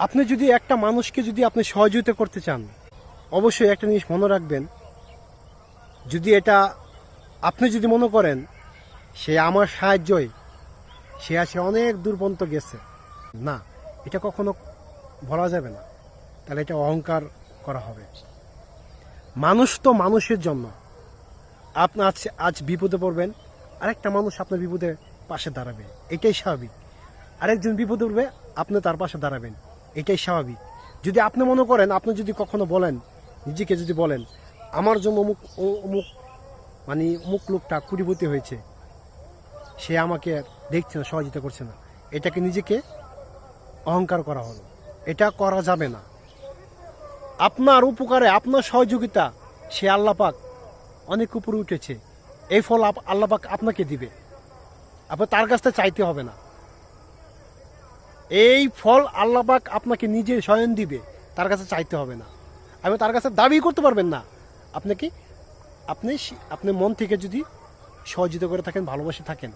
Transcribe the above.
আপনি যদি একটা মানুষকে যদি আপনি সহযোগিতা করতে চান, অবশ্যই একটা জিনিস মনে রাখবেন, যদি এটা আপনি যদি মনে করেন সে আমার সাহায্যই সে আছে অনেক দূর পর্যন্ত গেছে, না, এটা কখনো বলা যাবে না। তাহলে এটা অহংকার করা হবে। মানুষ তো মানুষের জন্য। আপনি আজ বিপদে পড়বেন, আরেকটা মানুষ আপনার বিপদে পাশে দাঁড়াবে, এটাই স্বাভাবিক। আরেকজন বিপদে পড়বে, আপনি তার পাশে দাঁড়াবেন, এটাই স্বাভাবিক। যদি আপনি মনে করেন, আপনি যদি কখনো বলেন, নিজেকে যদি বলেন আমার জন্য অমুক অমুক মানে অমুক লোকটা কুটিপতি হয়েছে, সে আমাকে দেখছে না, সহযোগিতা করছে না, এটাকে নিজেকে অহংকার করা হলো। এটা করা যাবে না। আপনার উপকারে, আপনার সহযোগিতা সে আল্লাহ পাক অনেক উপরে উঠেছে, এই ফল আল্লাহ পাক আপনাকে দিবে। আপনার তার কাছ থেকে চাইতে হবে না, এই ফল আল্লাহ পাক আপনাকে নিজে স্বয়ং দিবে, তার কাছে চাইতে হবে না। আপনি তার কাছে দাবি করতে পারবেন না। আপনি মন থেকে যদি সহযোগিতা করে থাকেন, ভালোবাসে থাকেন,